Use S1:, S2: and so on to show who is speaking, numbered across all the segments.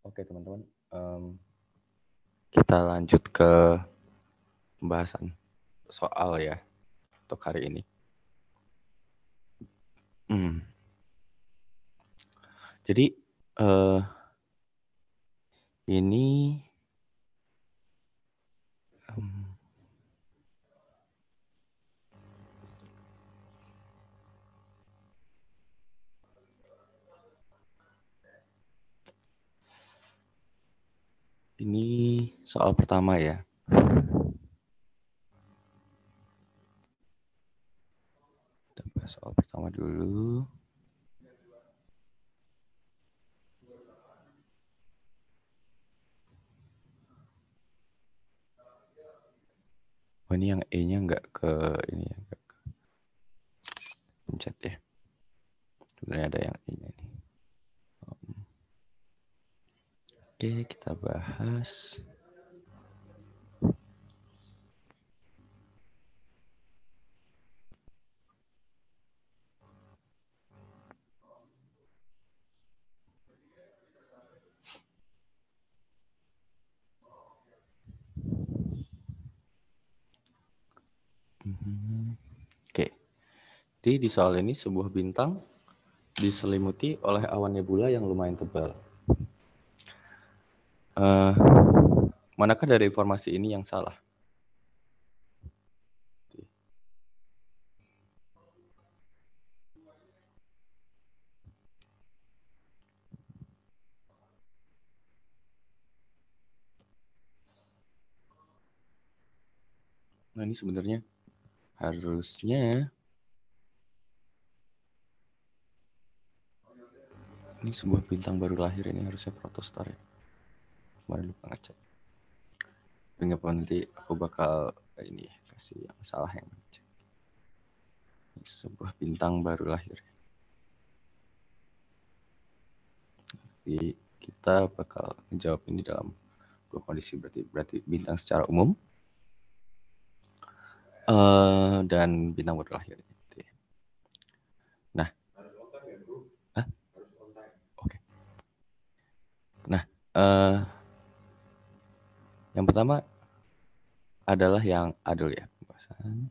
S1: Oke teman-teman, kita lanjut ke pembahasan soal ya untuk hari ini. Jadi ini soal pertama ya. Kita bahas soal pertama dulu. Oh, ini yang E-nya nggak ke ini ya, nggak ke pencet ya. Sebenarnya ada yang E-nya nih. Oke, kita bahas. Oke, jadi di soal ini sebuah bintang diselimuti oleh awan nebula yang lumayan tebal. Manakah dari informasi ini yang salah? Nah, ini sebenarnya harusnya ini sebuah bintang baru lahir, ini harusnya protostar ya. Kemarin lupa ngecek. Tapi nanti aku bakal ini kasih yang salah yang ngecek. Ini sebuah bintang baru lahir. Jadi kita bakal menjawab ini dalam dua kondisi, berarti bintang secara umum dan bintang baru lahir. Nah, oke. Nah, yang pertama adalah yang A dulu ya, pembahasan.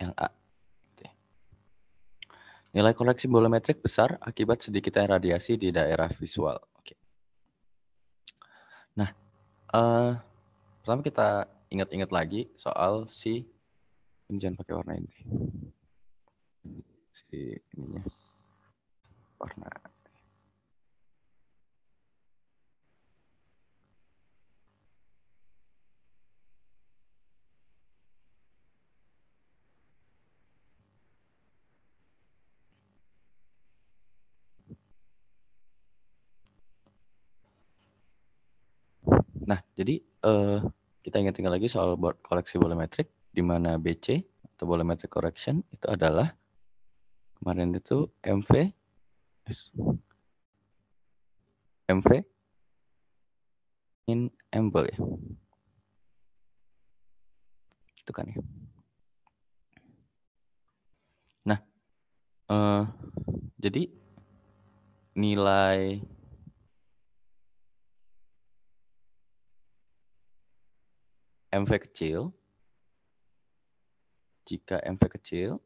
S1: Yang A. Nilai koreksi bolometrik besar akibat sedikitnya radiasi di daerah visual. Oke. Nah, pertama kita ingat-ingat lagi soal ini jangan pakai warna ini. Si ininya warna. Nah, jadi kita ingat-ingat lagi soal koreksi bolometrik, di mana BC atau bolometric correction itu adalah kemarin itu MV in angle ya. Itu kan ya. Nah, jadi nilai MV kecil, jika MV kecil,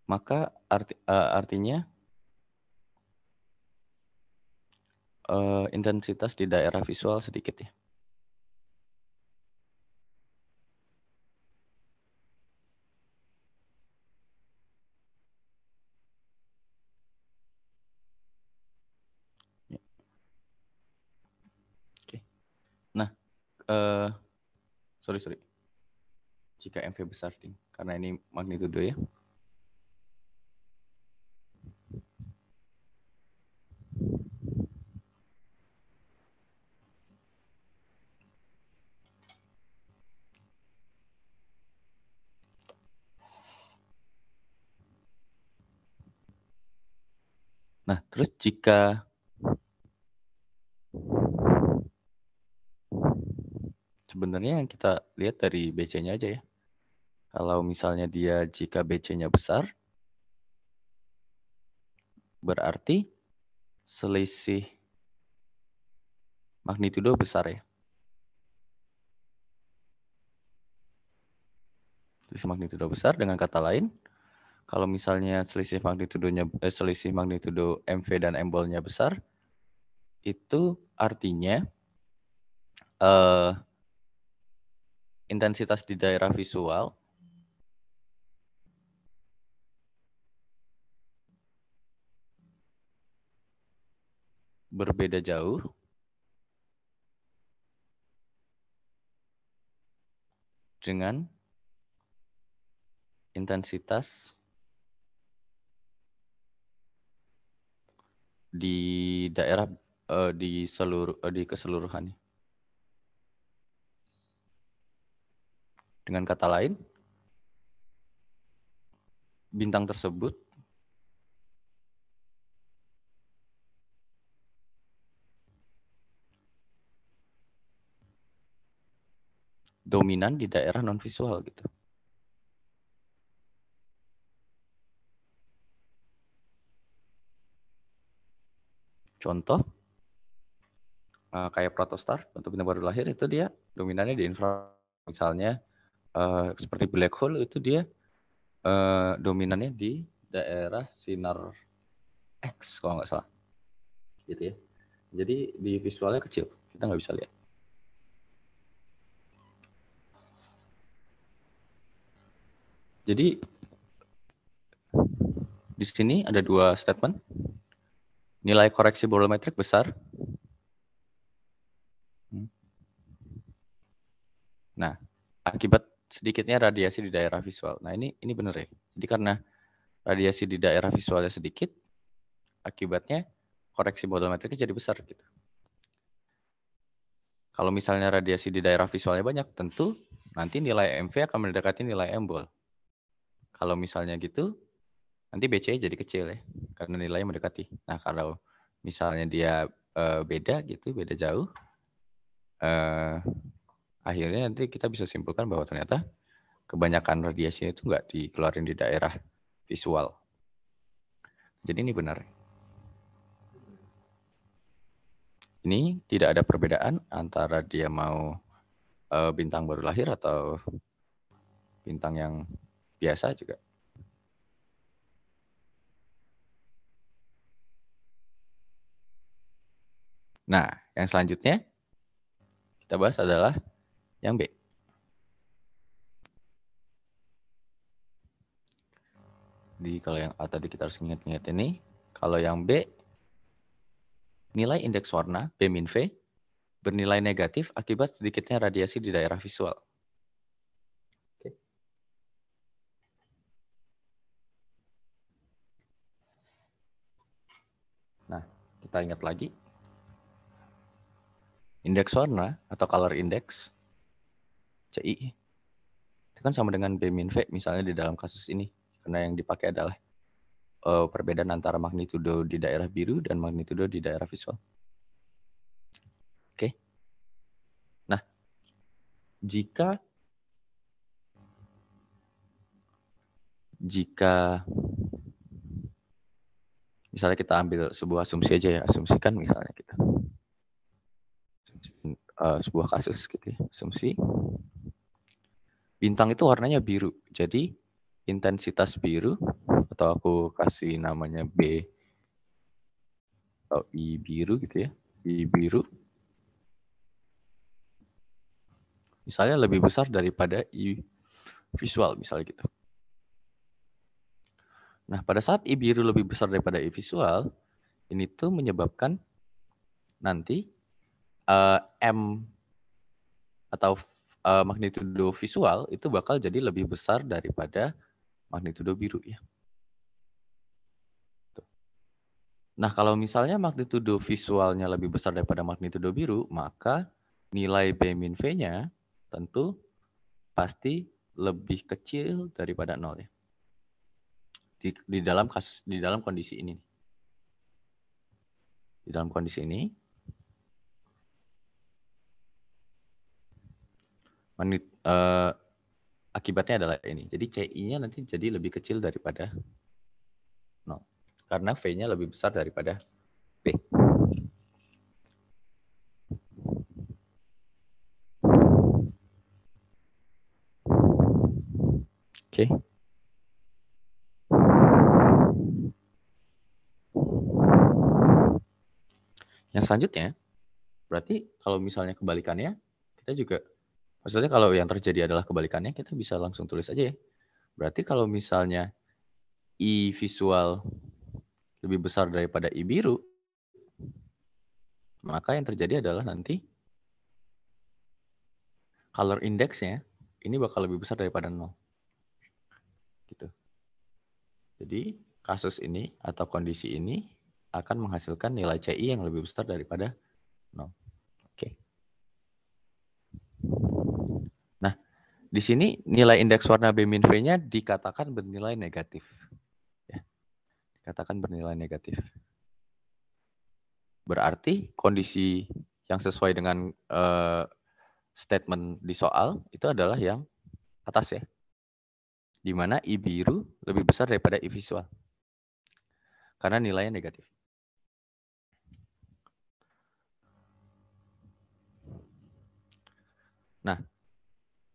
S1: maka artinya intensitas di daerah visual sedikit ya. Oke. Nah, sorry. Jika MV besar, karena ini magnitudo ya. Nah, terus jika sebenarnya yang kita lihat dari BC-nya aja ya. Kalau misalnya dia jika BC-nya besar, berarti selisih magnitudo besar ya. Selisih magnitudo besar, dengan kata lain, kalau misalnya selisih magnitudo MV dan M-ball-nya besar, itu artinya intensitas di daerah visual berbeda jauh dengan intensitas di daerah di keseluruhannya. Dengan kata lain, bintang tersebut dominan di daerah non visual gitu. Contoh kayak protostar untuk bintang baru lahir itu dia dominannya di infrared. Misalnya seperti black hole itu dia dominannya di daerah sinar X kalau nggak salah, gitu ya. Jadi di visualnya kecil, kita nggak bisa lihat. Jadi di sini ada dua statement. Nilai koreksi bolometrik besar. Nah, akibat sedikitnya radiasi di daerah visual. Nah, ini benar ya. Jadi karena radiasi di daerah visualnya sedikit, akibatnya koreksi bolometriknya jadi besar gitu. Kalau misalnya radiasi di daerah visualnya banyak, tentu nanti nilai MV akan mendekati nilai M-ball. Kalau misalnya gitu, nanti BC jadi kecil ya, karena nilainya mendekati. Nah, kalau misalnya dia beda gitu, beda jauh, akhirnya nanti kita bisa simpulkan bahwa ternyata kebanyakan radiasinya itu nggak dikeluarin di daerah visual. Jadi ini benar. Ini tidak ada perbedaan antara dia mau bintang baru lahir atau bintang yang biasa juga. Nah, yang selanjutnya kita bahas adalah yang B. Jadi kalau yang A tadi kita harus ingat-ingat ini. Kalau yang B, nilai indeks warna B min V bernilai negatif akibat sedikitnya radiasi di daerah visual. Oke. Nah, kita ingat lagi. Indeks warna atau color index, CI, itu kan sama dengan B min V misalnya di dalam kasus ini. Karena yang dipakai adalah perbedaan antara magnitudo di daerah biru dan magnitudo di daerah visual. Oke. Nah, jika misalnya kita ambil sebuah asumsi aja ya, asumsikan misalnya kita sebuah kasus gitu ya, asumsi bintang itu warnanya biru. Jadi intensitas biru atau aku kasih namanya B atau I biru gitu ya. I biru misalnya lebih besar daripada I visual misalnya gitu. Nah, pada saat I biru lebih besar daripada I visual, ini tuh menyebabkan nanti M atau magnitudo visual itu bakal jadi lebih besar daripada magnitudo biru ya. Nah, kalau misalnya magnitudo visualnya lebih besar daripada magnitudo biru, maka nilai B min V-nya tentu pasti lebih kecil daripada 0 ya. Di dalam kondisi ini. Di dalam kondisi ini, akibatnya adalah ini. Jadi CI-nya nanti jadi lebih kecil daripada 0. Karena V-nya lebih besar daripada P. Oke. Yang selanjutnya, berarti kalau misalnya kebalikannya, kita juga, maksudnya kalau yang terjadi adalah kebalikannya, kita bisa langsung tulis aja ya. Berarti kalau misalnya I visual lebih besar daripada I biru, maka yang terjadi adalah nanti color index-nya ini bakal lebih besar daripada 0. Gitu. Jadi kasus ini atau kondisi ini akan menghasilkan nilai CI yang lebih besar daripada 0. Oke. Nah, di sini nilai indeks warna B min V-nya dikatakan bernilai negatif. Ya. Dikatakan bernilai negatif. Berarti kondisi yang sesuai dengan statement di soal itu adalah yang atas ya. Di mana I biru lebih besar daripada I visual. Karena nilainya negatif. Nah,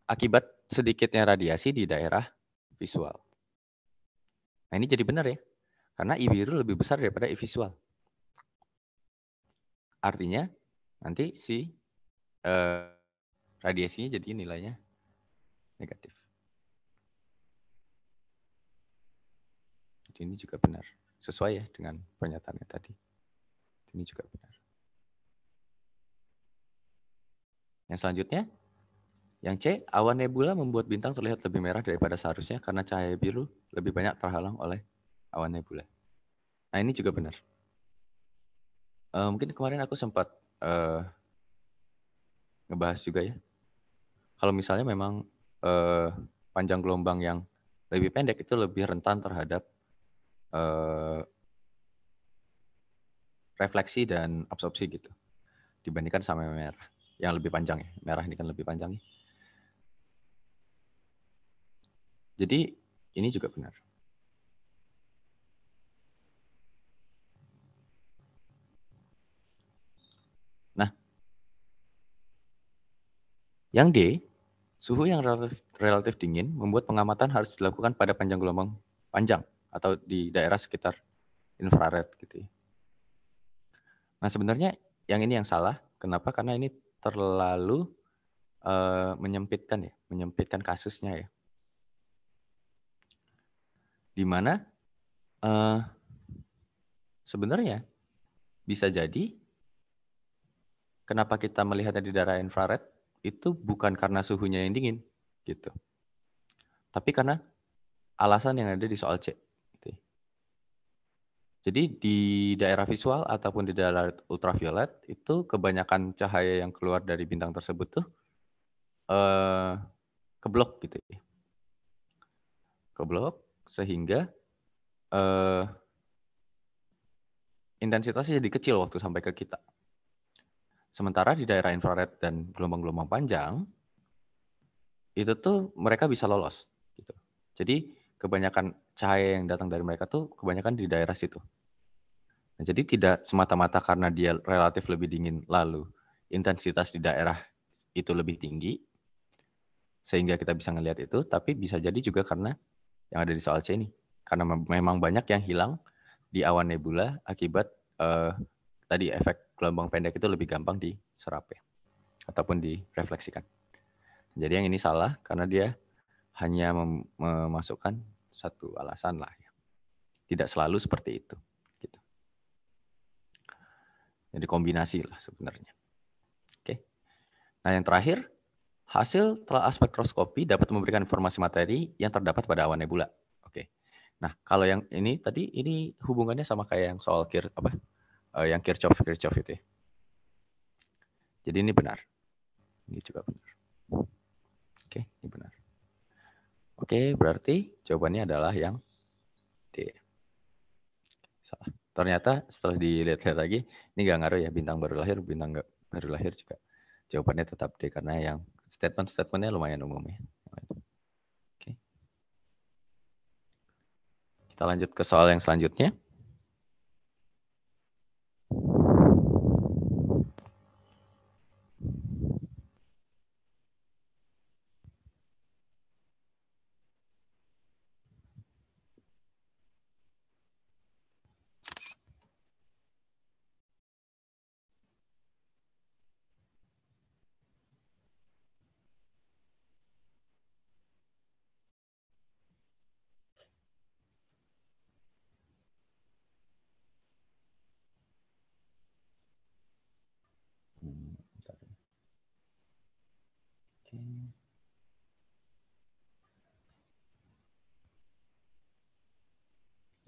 S1: akibat sedikitnya radiasi di daerah visual. Nah, ini jadi benar ya. Karena I biru lebih besar daripada I visual. Artinya, nanti si radiasinya jadi nilainya negatif. Jadi ini juga benar. Sesuai ya dengan pernyataannya tadi. Ini juga benar. Yang selanjutnya, yang C, awan nebula membuat bintang terlihat lebih merah daripada seharusnya karena cahaya biru lebih banyak terhalang oleh awan nebula. Nah, ini juga benar. Mungkin kemarin aku sempat ngebahas juga ya. Kalau misalnya memang panjang gelombang yang lebih pendek itu lebih rentan terhadap refleksi dan absorpsi gitu. Dibandingkan sama merah. Yang lebih panjang ya. Merah ini kan lebih panjang ya. Jadi ini juga benar. Nah, yang D, suhu yang relatif dingin membuat pengamatan harus dilakukan pada panjang gelombang panjang atau di daerah sekitar infrared gitu ya. Nah, sebenarnya yang ini yang salah. Kenapa? Karena ini terlalu menyempitkan ya, menyempitkan kasusnya ya. Di mana sebenarnya bisa jadi kenapa kita melihatnya di daerah infrared itu bukan karena suhunya yang dingin gitu. Tapi karena alasan yang ada di soal C. Gitu. Jadi di daerah visual ataupun di daerah ultraviolet itu kebanyakan cahaya yang keluar dari bintang tersebut tuh keblok gitu ya. Keblok sehingga intensitasnya jadi kecil waktu sampai ke kita. Sementara di daerah infrared dan gelombang-gelombang panjang, itu tuh mereka bisa lolos. Gitu. Jadi kebanyakan cahaya yang datang dari mereka tuh kebanyakan di daerah situ. Nah, jadi tidak semata-mata karena dia relatif lebih dingin lalu intensitas di daerah itu lebih tinggi, sehingga kita bisa ngelihat itu, tapi bisa jadi juga karena yang ada di soal C ini. Karena memang banyak yang hilang di awan nebula akibat tadi efek gelombang pendek itu lebih gampang diserap ya, ataupun direfleksikan. Jadi yang ini salah karena dia hanya memasukkan satu alasan lah ya. Tidak selalu seperti itu. Gitu. Jadi kombinasi lah sebenarnya. Oke. Nah yang terakhir, hasil telah spektroskopi dapat memberikan informasi materi yang terdapat pada awan nebula. Oke. Nah kalau yang ini tadi ini hubungannya sama kayak yang soal yang Kirchhoff itu ya. Jadi ini benar. Ini juga benar. Oke, ini benar. Oke, berarti jawabannya adalah yang D. Salah. Ternyata setelah dilihat-lihat lagi, ini nggak ngaruh ya bintang baru lahir, bintang nggak baru lahir juga. Jawabannya tetap D karena yang statement-statementnya lumayan umum ya. Kita lanjut ke soal yang selanjutnya.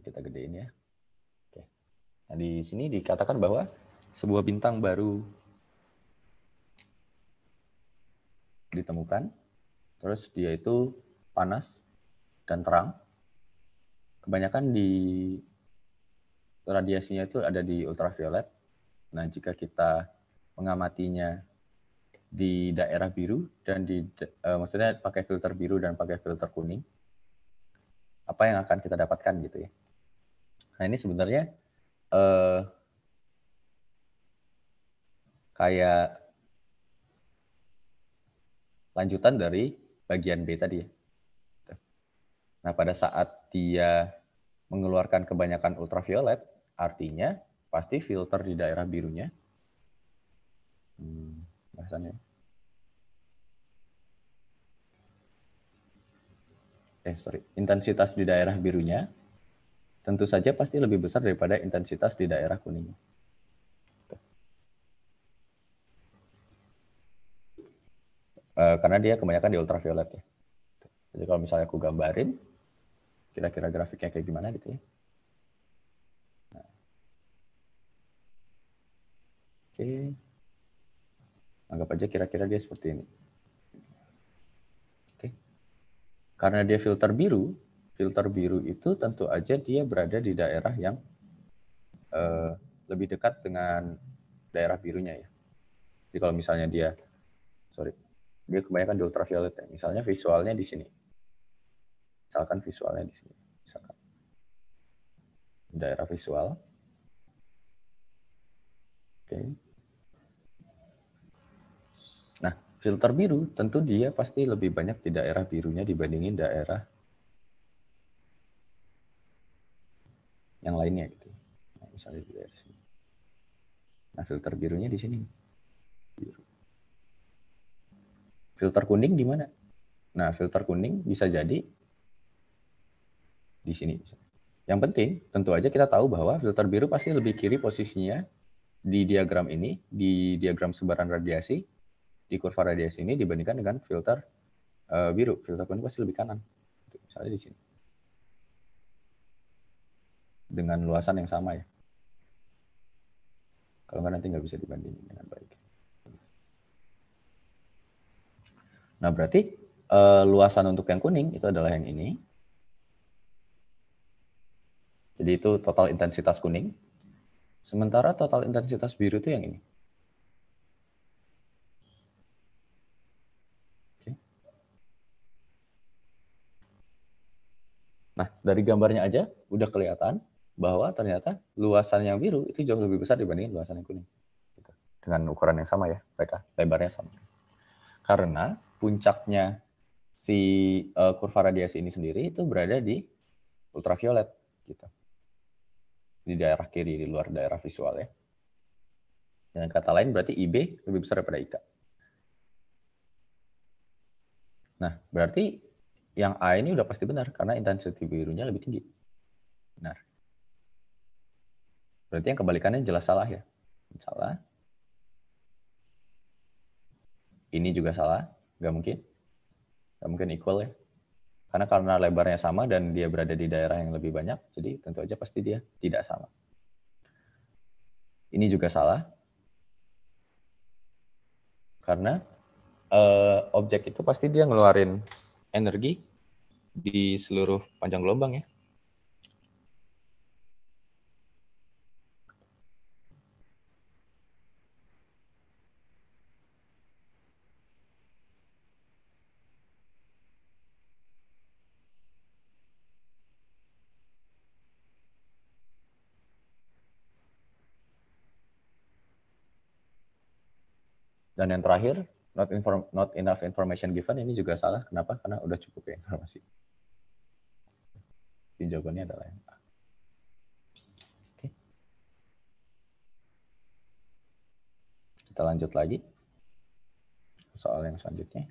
S1: Kita gedein ya. Oke. Nah, di sini dikatakan bahwa sebuah bintang baru ditemukan, terus dia itu panas dan terang. Kebanyakan di radiasinya itu ada di ultraviolet. Nah, jika kita mengamatinya di daerah biru dan maksudnya pakai filter biru dan pakai filter kuning, apa yang akan kita dapatkan gitu ya. Nah, ini sebenarnya kayak lanjutan dari bagian B tadi ya. Nah, pada saat dia mengeluarkan kebanyakan ultraviolet, artinya pasti filter di daerah birunya, bahasannya, intensitas di daerah birunya tentu saja pasti lebih besar daripada intensitas di daerah kuning. Karena dia kebanyakan di ultraviolet ya. Jadi kalau misalnya aku gambarin, kira-kira grafiknya kayak gimana gitu ya. Nah. Oke. Anggap aja kira-kira dia seperti ini. Oke. Karena dia filter biru itu tentu aja dia berada di daerah yang lebih dekat dengan daerah birunya ya. Jadi kalau misalnya dia kebanyakan di ultraviolet ya. Misalnya visualnya di sini. Misalkan visualnya di sini. Misalkan daerah visual. Oke. Nah, filter biru tentu dia pasti lebih banyak di daerah birunya dibandingin daerah yang lainnya gitu. Nah, misalnya di daerah sini. Nah, filter birunya di sini. Biru. Filter kuning di mana? Nah, filter kuning bisa jadi di sini. Yang penting, tentu aja kita tahu bahwa filter biru pasti lebih kiri posisinya di diagram ini, di diagram sebaran radiasi, di kurva radiasi ini dibandingkan dengan filter biru. Filter kuning pasti lebih kanan. Misalnya di sini. Dengan luasan yang sama ya. Kalau nggak nanti nggak bisa dibandingin dengan baik. Nah, berarti luasan untuk yang kuning itu adalah yang ini. Jadi itu total intensitas kuning. Sementara total intensitas biru itu yang ini. Oke. Nah, dari gambarnya aja udah kelihatan bahwa ternyata luasan yang biru itu jauh lebih besar dibandingin luasan yang kuning. Gitu. Dengan ukuran yang sama ya, mereka lebarnya sama. Karena puncaknya si kurva radiasi ini sendiri itu berada di ultraviolet gitu. Di daerah kiri, di luar daerah visual ya. Dengan kata lain berarti IB lebih besar daripada IK. Nah, berarti yang A ini udah pasti benar karena intensity birunya lebih tinggi. Benar. Berarti yang kebalikannya jelas salah ya. Salah. Ini juga salah. Nggak mungkin. Nggak mungkin equal ya. Karena lebarnya sama dan dia berada di daerah yang lebih banyak, jadi tentu aja pasti dia tidak sama. Ini juga salah. Karena objek itu pasti dia ngeluarin energi di seluruh panjang gelombang ya.
S2: Dan yang terakhir, not enough information given, ini juga salah. Kenapa? Karena udah cukup ya informasi. Jadi jawabannya adalah yang A. Oke. Kita lanjut lagi ke soal yang selanjutnya.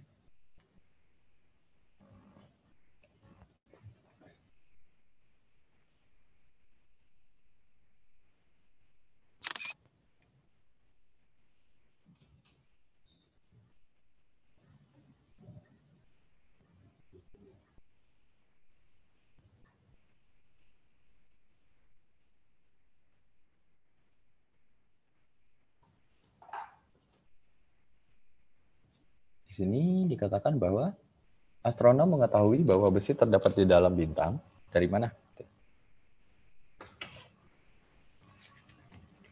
S2: Di sini dikatakan bahwa astronom mengetahui bahwa besi terdapat di dalam bintang. Dari mana?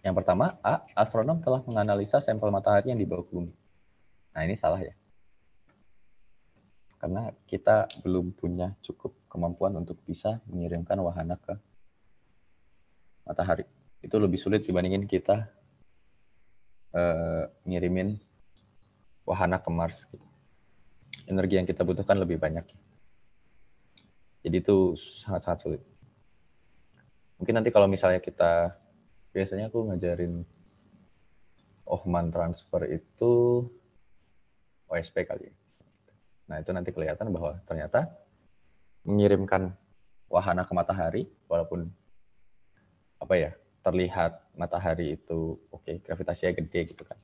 S2: Yang pertama, A. Astronom telah menganalisa sampel matahari yang dibawa ke bumi. Nah, ini salah ya. Karena kita belum punya cukup kemampuan untuk bisa mengirimkan wahana ke matahari. Itu lebih sulit dibandingin kita ngirimin wahana ke Mars. Gitu. Energi yang kita butuhkan lebih banyak. Jadi itu sangat-sangat sulit. Mungkin nanti kalau misalnya kita, biasanya aku ngajarin Ohman transfer itu OSP kali. Nah itu nanti kelihatan bahwa ternyata mengirimkan wahana ke matahari, walaupun apa ya, terlihat matahari itu oke, gravitasinya gede gitu kan.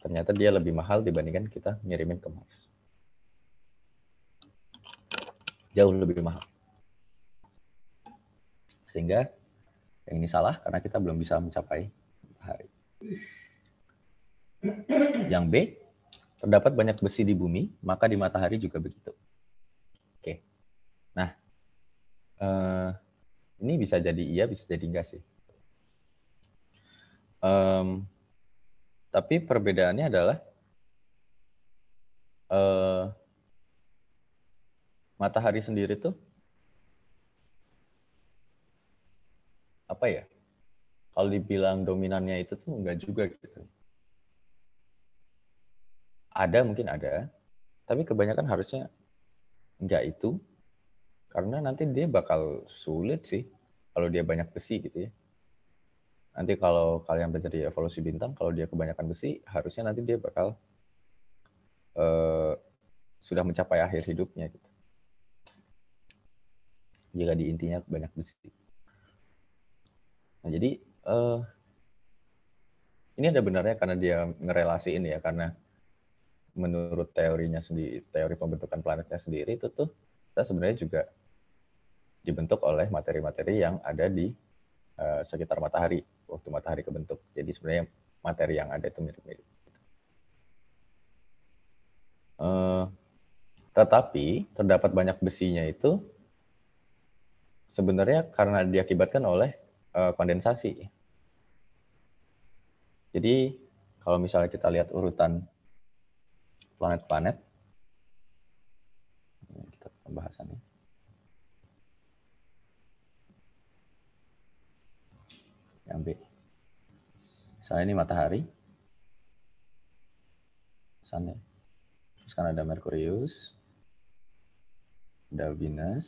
S2: Ternyata dia lebih mahal dibandingkan kita ngirimin ke Mars. Jauh lebih mahal. Sehingga yang ini salah karena kita belum bisa mencapai matahari. Yang B, terdapat banyak besi di bumi, maka di matahari juga begitu. Oke. Nah, ini bisa jadi iya, bisa jadi enggak sih. Tapi perbedaannya adalah matahari sendiri tuh apa ya? Kalau dibilang dominannya itu tuh enggak juga gitu. Ada, mungkin ada, tapi kebanyakan harusnya enggak itu, karena nanti dia bakal sulit sih kalau dia banyak besi gitu ya. Nanti kalau kalian belajar di evolusi bintang, kalau dia kebanyakan besi, harusnya nanti dia bakal sudah mencapai akhir hidupnya gitu. Jika di intinya banyak besi. Nah jadi ini ada benarnya karena dia ngerelasiin ya, karena menurut teorinya sendiri, teori pembentukan planetnya sendiri itu tuh kita sebenarnya juga dibentuk oleh materi-materi yang ada di sekitar matahari waktu matahari kebentuk. Jadi sebenarnya materi yang ada itu mirip-mirip. Tetapi terdapat banyak besinya itu sebenarnya karena diakibatkan oleh kondensasi. Jadi kalau misalnya kita lihat urutan planet-planet, kita pembahasannya. Yang B. Misalnya ini matahari, Sun ya. Terus kan ada Merkurius, ada Venus,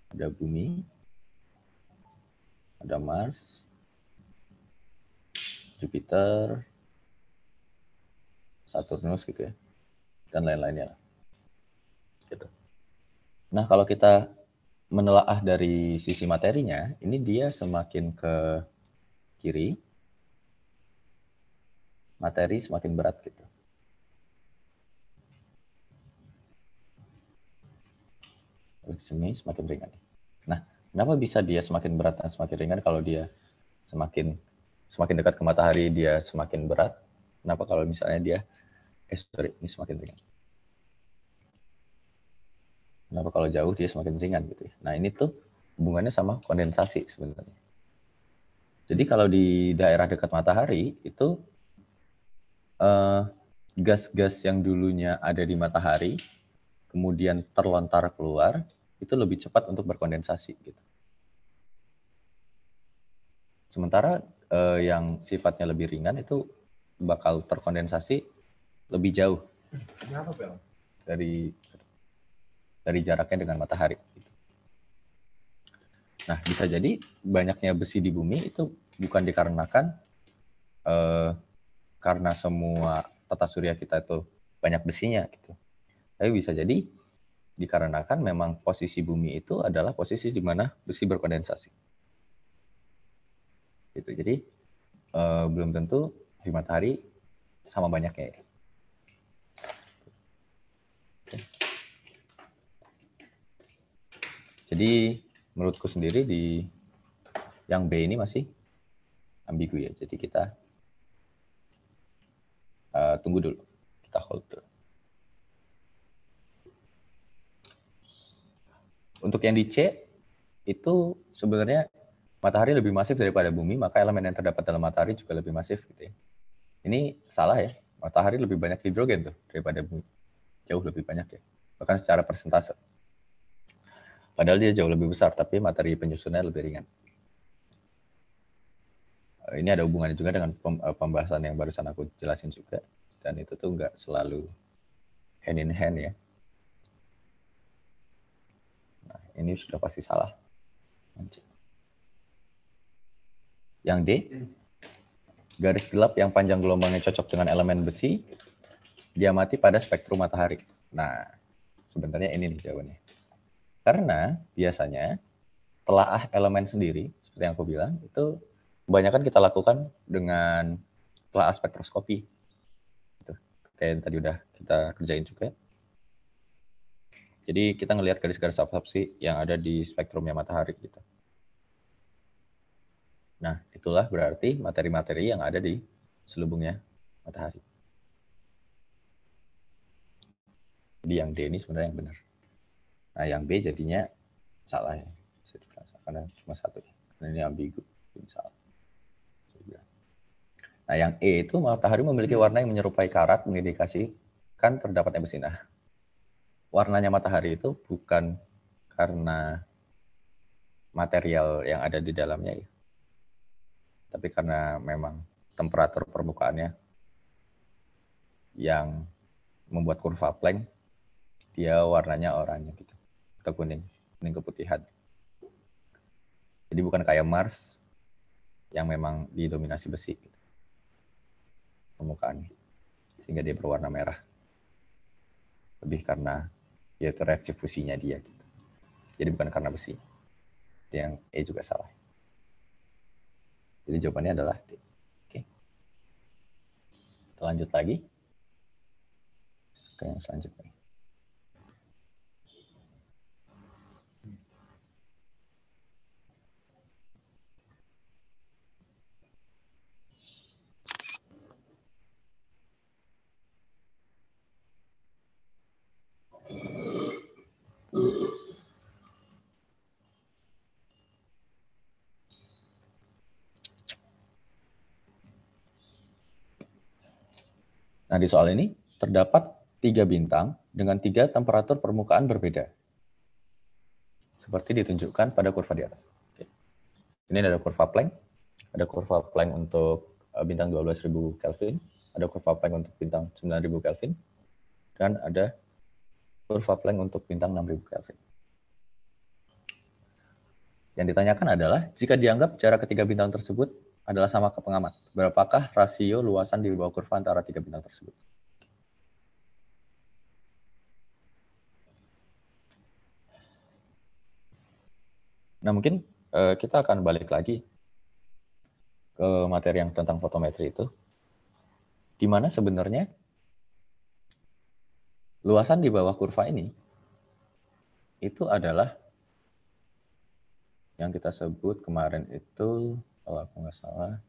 S2: ada Bumi, ada Mars, Jupiter, Saturnus gitu ya, dan lain-lainnya. Gitu. Nah kalau kita menelaah dari sisi materinya, ini dia semakin ke kiri, materi semakin berat gitu. Sini semakin ringan. Nah, kenapa bisa dia semakin berat dan semakin ringan kalau dia semakin dekat ke matahari dia semakin berat? Kenapa kalau misalnya dia ini semakin ringan? Kenapa kalau jauh dia semakin ringan gitu ya? Nah, ini tuh hubungannya sama kondensasi sebenarnya. Jadi kalau di daerah dekat matahari itu gas-gas yang dulunya ada di matahari kemudian terlontar keluar, itu lebih cepat untuk berkondensasi. Gitu. Sementara yang sifatnya lebih ringan itu bakal terkondensasi lebih jauh dari jaraknya dengan matahari. Nah, bisa jadi banyaknya besi di bumi itu bukan dikarenakan karena semua tata surya kita itu banyak besinya gitu. Tapi bisa jadi dikarenakan memang posisi bumi itu adalah posisi di mana besi berkondensasi. Gitu. Jadi belum tentu di matahari sama banyaknya. Jadi menurutku sendiri di yang B ini masih ambigu ya. Jadi kita tunggu dulu, kita hold dulu. Untuk yang di C itu sebenarnya matahari lebih masif daripada bumi, maka elemen yang terdapat dalam matahari juga lebih masif gitu ya. Ini salah ya, matahari lebih banyak hidrogen tuh daripada bumi, jauh lebih banyak ya, bahkan secara persentase. Padahal dia jauh lebih besar, tapi materi penyusunnya lebih ringan. Ini ada hubungannya juga dengan pembahasan yang barusan aku jelasin juga, dan itu tuh nggak selalu hand in hand ya. Nah, ini sudah pasti salah. Yang D, garis gelap yang panjang gelombangnya cocok dengan elemen besi, diamati pada spektrum matahari. Nah, sebenarnya ini nih jawabannya. Karena biasanya telaah elemen sendiri, seperti yang aku bilang, itu kebanyakan kita lakukan dengan telaah spektroskopi. Gitu. Kayak yang tadi udah kita kerjain juga. Jadi kita ngelihat garis-garis absorpsi yang ada di spektrumnya matahari gitu. Nah, itulah berarti materi-materi yang ada di selubungnya matahari. Jadi yang D ini sebenarnya yang benar. Nah, yang B jadinya salah ya. Karena cuma satu. Karena ini ambigu. Salah. Nah, yang E itu matahari memiliki warna yang menyerupai karat, mengindikasikan terdapat besi. Nah, warnanya matahari itu bukan karena material yang ada di dalamnya ya. Tapi karena memang temperatur permukaannya yang membuat kurva Planck, dia warnanya oranye gitu, atau kuning keputihan. Jadi bukan kayak Mars yang memang didominasi besi gitu, permukaannya, sehingga dia berwarna merah. Lebih karena yaitu reaksi fusinya dia gitu. Jadi bukan karena besi. Yang E juga salah. Jadi jawabannya adalah D. Oke. Kita lanjut lagi ke yang selanjutnya. Nah, di soal ini terdapat 3 bintang dengan 3 temperatur permukaan berbeda. Seperti ditunjukkan pada kurva di atas. Oke. Ini ada kurva Planck. Ada kurva Planck untuk bintang 12.000 Kelvin. Ada kurva Planck untuk bintang 9.000 Kelvin. Dan ada kurva Planck untuk bintang 6.000 Kelvin. Yang ditanyakan adalah, jika dianggap jarak ketiga bintang tersebut adalah sama ke pengamat, berapakah rasio luasan di bawah kurva antara 3 bintang tersebut? Nah, mungkin kita akan balik lagi ke materi yang tentang fotometri itu, di mana sebenarnya luasan di bawah kurva ini itu adalah yang kita sebut kemarin itu, kalau aku nggak salah,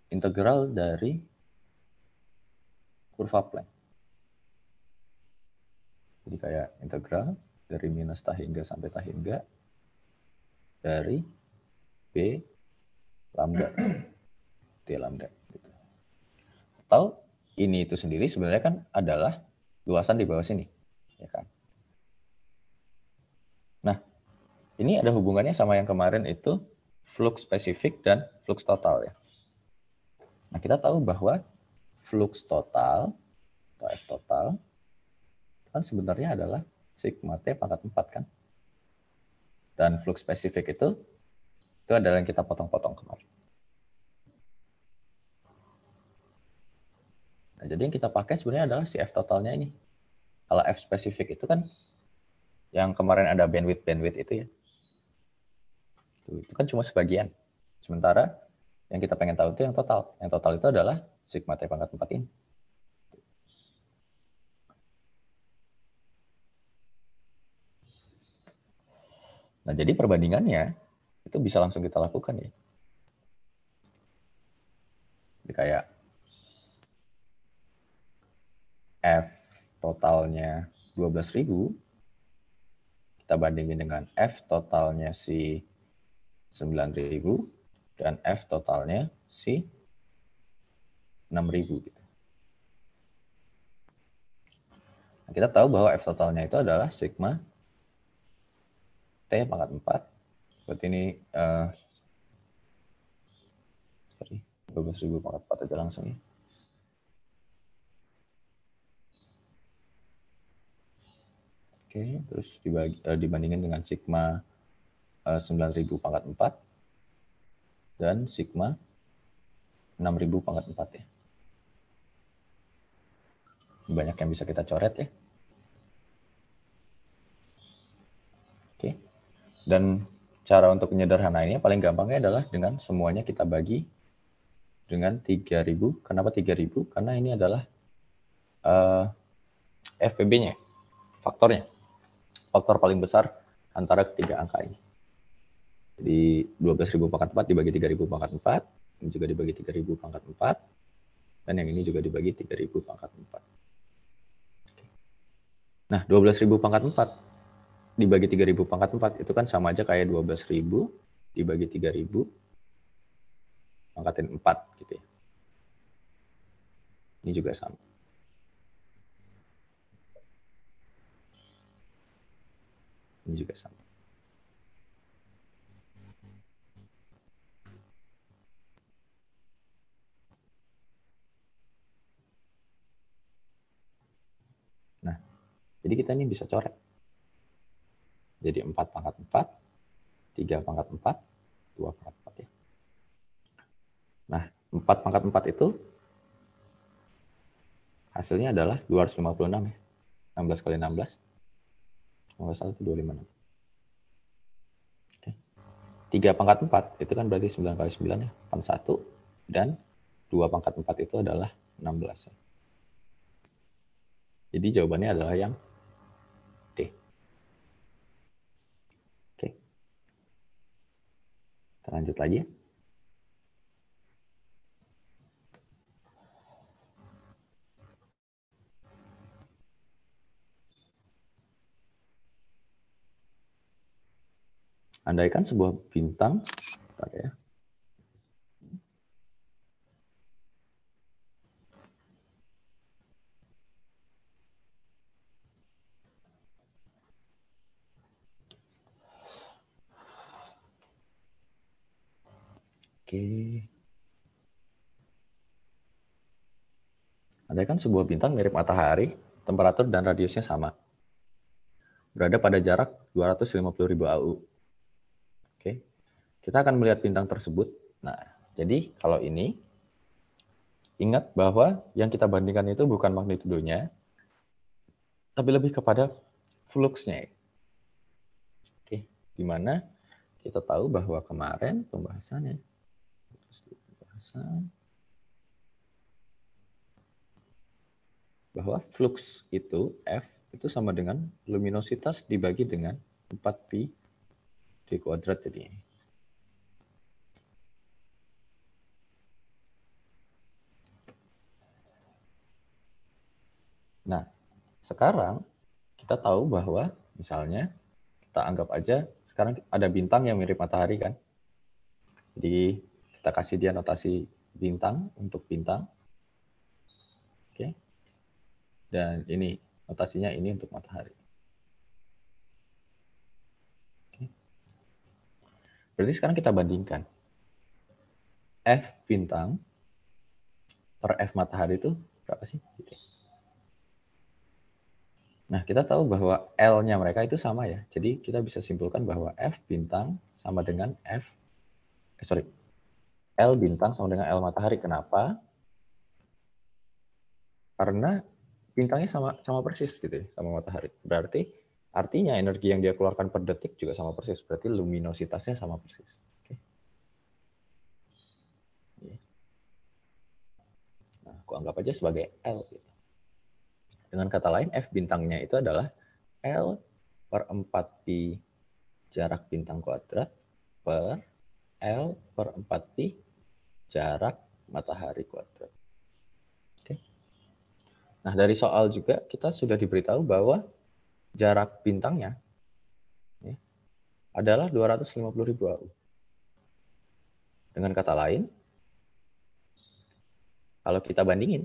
S2: integral dari kurva Planck. Jadi kayak integral dari minus tahingga sampai tahingga dari B lambda T lambda. Gitu. Atau ini itu sendiri sebenarnya kan adalah luasan di bawah sini, ya kan? Nah, ini ada hubungannya sama yang kemarin itu flux spesifik dan flux total ya. Nah, kita tahu bahwa flux total atau F total kan sebenarnya adalah sigma T pangkat 4 kan. Dan flux spesifik itu adalah yang kita potong-potong kemarin. Nah, jadi yang kita pakai sebenarnya adalah si F totalnya ini. Kalau F spesifik itu kan yang kemarin ada bandwidth itu ya. Itu kan cuma sebagian. Sementara yang kita pengen tahu itu yang total. Yang total itu adalah sigma T pangkat 4 ini. Nah, jadi perbandingannya itu bisa langsung kita lakukan ya. Jadi kayak F totalnya 12.000, kita bandingin dengan F totalnya si 9.000 dan F totalnya si 6.000 gitu. Nah, kita tahu bahwa F totalnya itu adalah sigma T pangkat 4. Berarti ini 12.000 pangkat 4 aja langsung ya. Oke, terus dibandingin dengan sigma 9.000 pangkat 4 dan sigma 6.000 pangkat 4 ya. Banyak yang bisa kita coret ya. Oke. Dan cara untuk menyederhanainnya paling gampangnya adalah dengan semuanya kita bagi dengan 3.000. Kenapa 3.000? Karena ini adalah FPB-nya, faktornya. Faktor paling besar antara ketiga angka ini. Jadi 12.000 pangkat 4 dibagi 3.000 pangkat 4, ini juga dibagi 3.000 pangkat 4, dan yang ini juga dibagi 3.000 pangkat 4. Nah, 12.000 pangkat 4 dibagi 3.000 pangkat 4 itu kan sama aja kayak 12.000 dibagi 3.000 pangkatin 4 gitu ya. Ini juga sama. Ini juga sama. Nah, jadi kita ini bisa coret. Jadi 4 pangkat 4, 3 pangkat 4, 2 pangkat 4 ya. Nah, 4 pangkat 4 itu hasilnya adalah 256 ya. 16 kali 16. Kalau nggak salah itu 256. Oke. 3 pangkat 4 itu kan berarti 9 kali 9 ya, 81. Dan 2 pangkat 4 itu adalah 16 ya. Jadi jawabannya adalah yang D. Oke. Kita lanjut lagi ya. Andaikan sebuah bintang, bentar ya. Oke. Andaikan sebuah bintang mirip matahari, temperatur dan radiusnya sama. Berada pada jarak 250.000 AU. Oke. Kita akan melihat bintang tersebut. Nah, jadi kalau ini, ingat bahwa yang kita bandingkan itu bukan magnitudonya, tapi lebih kepada fluxnya. Oke, di mana kita tahu bahwa kemarin pembahasan bahwa flux itu F itu sama dengan luminositas dibagi dengan 4pi d kuadrat jadi ini. Nah, sekarang kita tahu bahwa misalnya kita anggap aja sekarang ada bintang yang mirip matahari kan. Jadi kita kasih dia notasi bintang untuk bintang. Oke. Dan ini notasinya ini untuk matahari. Oke. Berarti sekarang kita bandingkan F bintang per F matahari itu berapa sih? Gitu. Nah, kita tahu bahwa L-nya mereka itu sama ya. Jadi kita bisa simpulkan bahwa F bintang sama dengan L bintang sama dengan L matahari. Kenapa? Karena bintangnya sama persis gitu ya, sama matahari. Berarti artinya energi yang dia keluarkan per detik juga sama persis. Berarti luminositasnya sama persis. Oke. Nah, aku anggap aja sebagai L. Gitu. Dengan kata lain, F bintangnya itu adalah L per 4pi jarak bintang kuadrat per L per 4pi jarak matahari kuadrat. Oke. Nah, dari soal juga kita sudah diberitahu bahwa jarak bintangnya ya, adalah 250.000 AU. Dengan kata lain, kalau kita bandingin,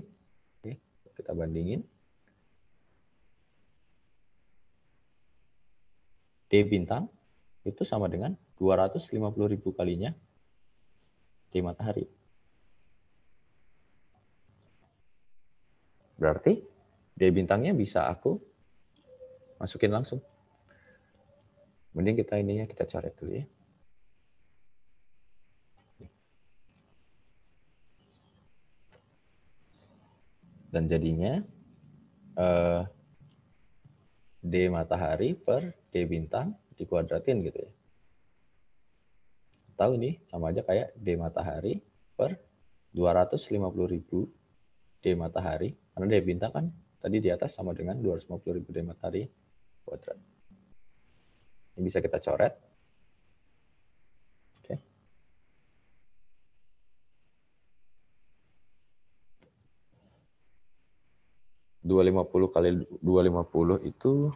S2: D bintang itu sama dengan 250.000 kalinya D matahari. Berarti D bintangnya bisa aku masukin langsung. Mending kita coret dulu ya. Dan jadinya D matahari per D bintang dikuadratin gitu ya. Tahu nih, sama aja kayak D matahari per 250.000 D matahari. Karena D bintang kan tadi di atas sama dengan 250.000 D matahari kuadrat. Ini bisa kita coret. Oke. 250 kali 250 itu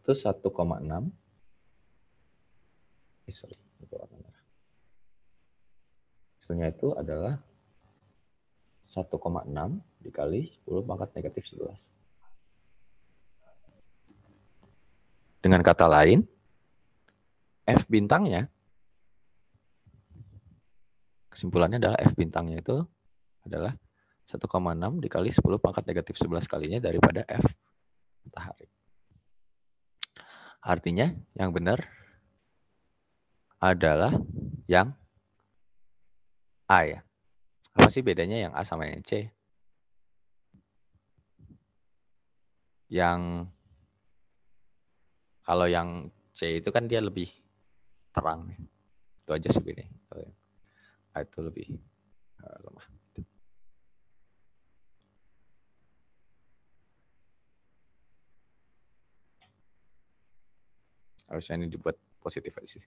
S2: itu 1,6. Hasilnya itu adalah 1,6 dikali 10 pangkat negatif 11. Dengan kata lain, F bintangnya, kesimpulannya adalah F bintangnya itu adalah 1,6 dikali 10 pangkat negatif 11 kalinya daripada F matahari. Artinya yang benar adalah yang A ya. Apa sih bedanya yang A sama yang C? Yang kalau yang C itu kan dia lebih terang. Itu aja sih bedanya. Kalau yang A itu lebih lemah. Harusnya ini dibuat positif aja sih.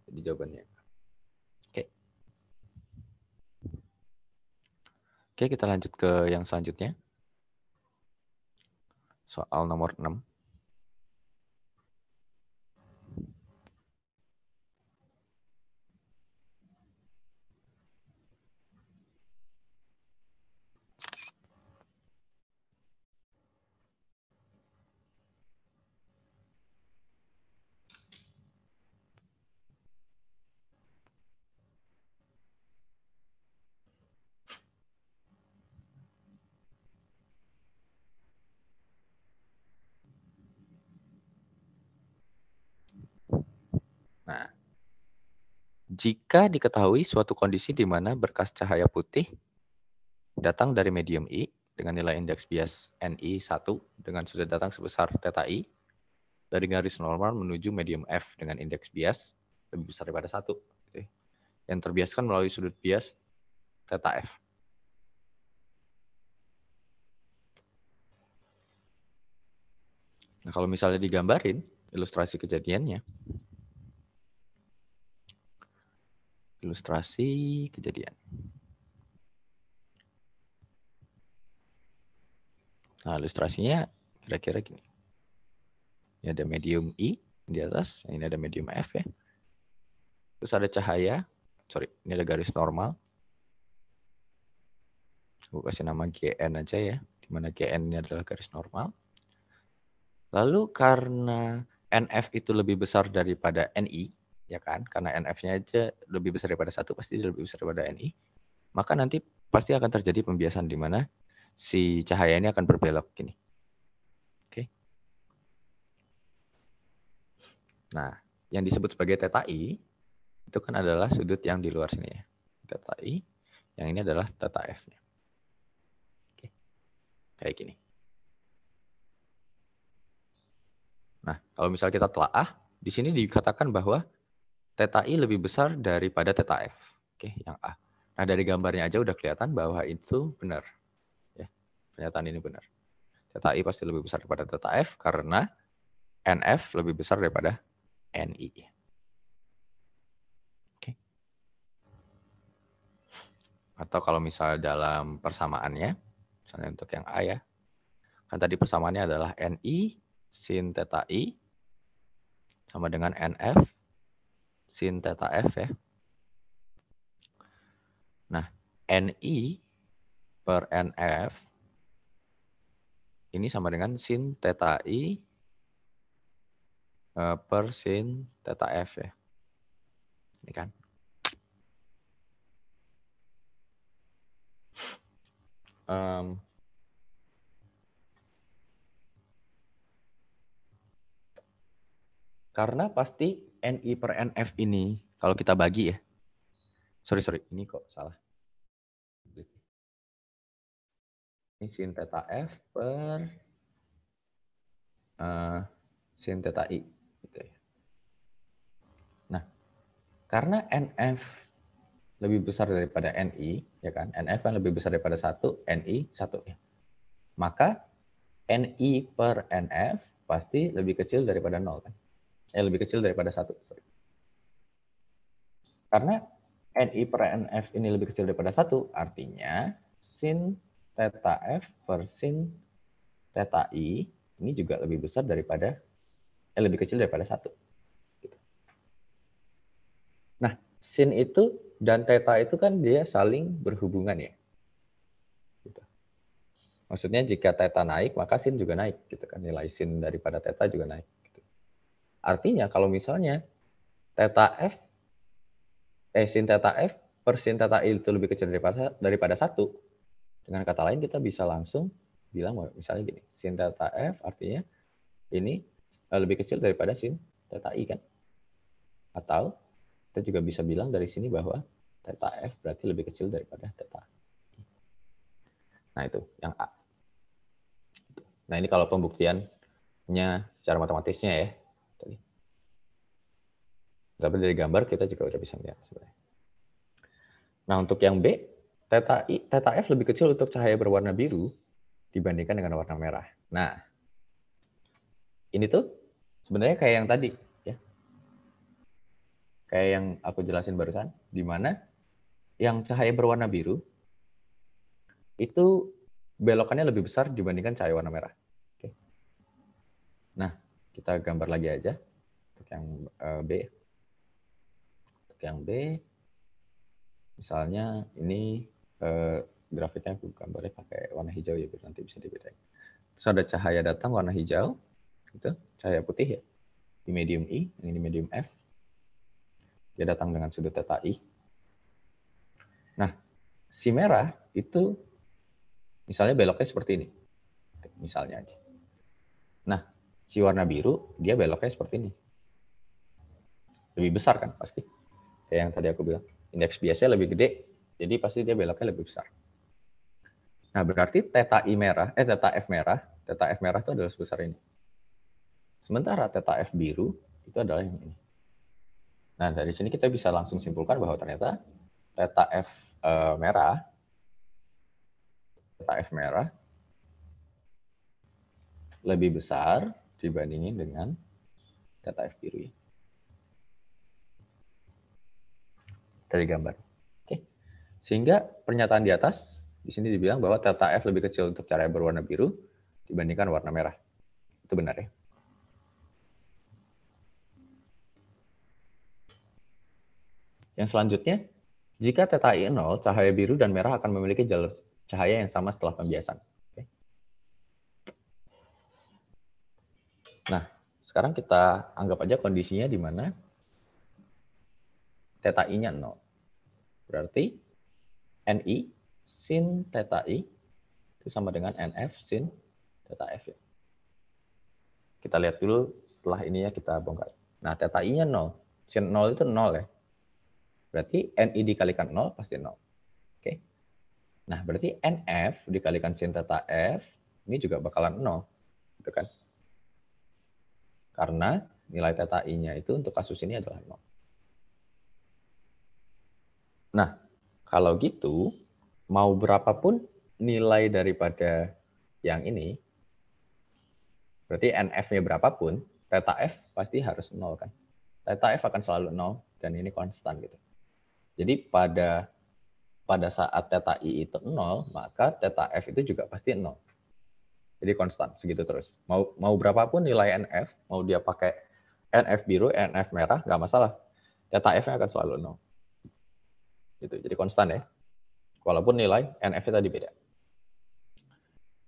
S2: Jadi jawabannya. Oke. Oke, kita lanjut ke yang selanjutnya. Soal nomor 6. Nah, jika diketahui suatu kondisi di mana berkas cahaya putih datang dari medium I dengan nilai indeks bias NI 1 dengan sudut datang sebesar theta I dari garis normal menuju medium F dengan indeks bias lebih besar daripada 1. Yang terbiaskan melalui sudut bias theta F. Nah, kalau misalnya digambarin ilustrasi kejadiannya. Ilustrasi kejadian. Nah, ilustrasinya kira-kira gini. Ini ada medium I di atas, ini ada medium F ya. Terus ada cahaya, ini ada garis normal. Aku kasih nama GN aja ya, di mana GN ini adalah garis normal. Lalu karena NF itu lebih besar daripada NI, ya kan? Karena NF-nya aja lebih besar daripada 1, pasti lebih besar daripada NI. Maka nanti pasti akan terjadi pembiasan di mana si cahaya ini akan berbelok gini. Oke. Nah, yang disebut sebagai theta I itu kan adalah sudut yang di luar sini ya. Theta I, yang ini adalah theta F-nya. Oke. Kayak gini. Nah, kalau misal kita telaah, di sini dikatakan bahwa theta I lebih besar daripada theta F. Oke, yang A. Nah, dari gambarnya aja udah kelihatan bahwa itu benar. Ya, pernyataan ini benar. Theta I pasti lebih besar daripada theta F karena NF lebih besar daripada NI. Oke. Atau kalau misal dalam persamaannya, misalnya untuk yang A ya, kan tadi persamaannya adalah NI sin theta I sama dengan NF sin theta F ya. Nah, NI per NF ini sama dengan sin theta I per sin theta F ya. Ini kan. Karena pasti NI per NF ini, kalau kita bagi ya. Sorry, ini kok salah. Ini sin theta F per sin theta I. Gitu ya. Nah, karena NF lebih besar daripada NI, ya kan? NF kan lebih besar daripada 1, NI 1 ya. Maka NI per NF pasti lebih kecil daripada 0 kan? Lebih kecil daripada 1. Sorry. Karena NI per NF ini lebih kecil daripada 1, artinya sin theta F per sin theta I ini juga lebih besar daripada, lebih kecil daripada 1. Gitu. Nah, sin itu dan theta itu kan dia saling berhubungan ya. Gitu. Maksudnya jika theta naik, maka sin juga naik. Gitu kan. Nilai sin daripada theta juga naik. Gitu. Artinya kalau misalnya theta F, sin theta F per sin theta I itu lebih kecil daripada 1, dengan kata lain kita bisa langsung bilang misalnya gini, sin theta F artinya ini lebih kecil daripada sin theta I kan. Atau kita juga bisa bilang dari sini bahwa theta F berarti lebih kecil daripada theta I. Nah itu yang A. Nah ini kalau pembuktiannya secara matematisnya ya. Tapi dari gambar kita juga udah bisa lihat sebenarnya. Nah untuk yang B, theta F lebih kecil untuk cahaya berwarna biru dibandingkan dengan warna merah. Nah, ini tuh sebenarnya kayak yang tadi, ya. Kayak yang aku jelasin barusan, di mana yang cahaya berwarna biru itu belokannya lebih besar dibandingkan cahaya warna merah. Oke. Nah, kita gambar lagi aja untuk yang B. Untuk yang B, misalnya ini grafiknya aku gambarnya pakai warna hijau ya, biar nanti bisa dibedain. Terus ada cahaya datang warna hijau, gitu, cahaya putih ya, di medium I, ini medium F. Dia datang dengan sudut theta I. Nah, si merah itu misalnya beloknya seperti ini. Misalnya aja. Nah, si warna biru dia beloknya seperti ini. Lebih besar kan pasti. Kayak yang tadi aku bilang. Indeks biasanya lebih gede, jadi pasti dia beloknya lebih besar. Nah, berarti theta F merah itu adalah sebesar ini. Sementara theta F biru itu adalah yang ini. Nah, dari sini kita bisa langsung simpulkan bahwa ternyata theta F merah lebih besar dibandingin dengan theta F biru. Dari gambar. Oke. Sehingga pernyataan di atas, di sini dibilang bahwa theta F lebih kecil untuk cahaya berwarna biru dibandingkan warna merah. Itu benar ya. Yang selanjutnya, jika theta I 0, cahaya biru dan merah akan memiliki jalur cahaya yang sama setelah pembiasan. Oke. Nah, sekarang kita anggap aja kondisinya di mana theta I-nya 0. Berarti NI sin theta I itu sama dengan NF sin theta F. Ya. Kita lihat dulu setelah ini ya kita bongkar. Nah, theta I-nya 0. Sin 0 itu 0 ya. Berarti NI dikalikan 0 pasti 0. Oke. Nah, berarti NF dikalikan sin theta F ini juga bakalan 0. Gitu kan? Karena nilai theta I-nya itu untuk kasus ini adalah 0. Nah, kalau gitu, mau berapapun nilai daripada yang ini, berarti NF-nya berapapun, theta F pasti harus 0 kan? Theta F akan selalu 0, dan ini konstan gitu. Jadi pada saat theta I itu 0, maka theta F itu juga pasti 0. Jadi konstan, segitu terus. Mau berapapun nilai NF, mau dia pakai NF biru, NF merah, nggak masalah. Theta F-nya akan selalu 0. Gitu. Jadi konstan ya. Walaupun nilai NF-nya tadi beda.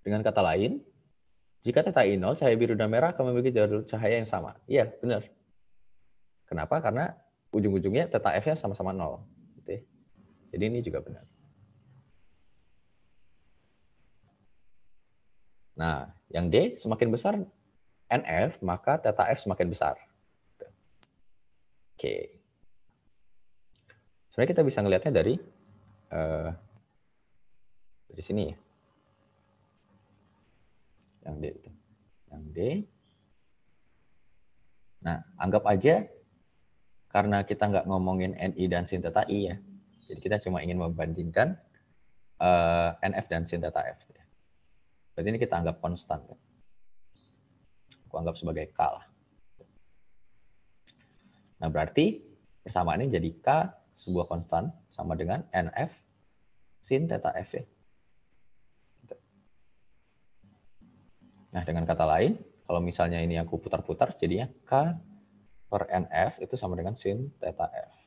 S2: Dengan kata lain, jika theta I 0, cahaya biru dan merah akan memiliki jalur cahaya yang sama. Iya, benar. Kenapa? Karena ujung-ujungnya theta F-nya sama-sama 0. Gitu ya. Jadi ini juga benar. Nah, yang D semakin besar NF, maka theta F semakin besar. Oke. Sebenarnya kita bisa ngelihatnya dari sini ya. Yang D itu. Yang D. Nah, anggap aja karena kita nggak ngomongin NI dan sin theta I ya. Jadi kita cuma ingin membandingkan NF dan sin theta F. Berarti ini kita anggap konstan. Kan? Aku anggap sebagai K lah. Nah, berarti persamaan ini jadi K sebuah konstan sama dengan NF sin theta F ya. Nah, dengan kata lain, kalau misalnya ini aku putar-putar, jadinya K per NF itu sama dengan sin theta F.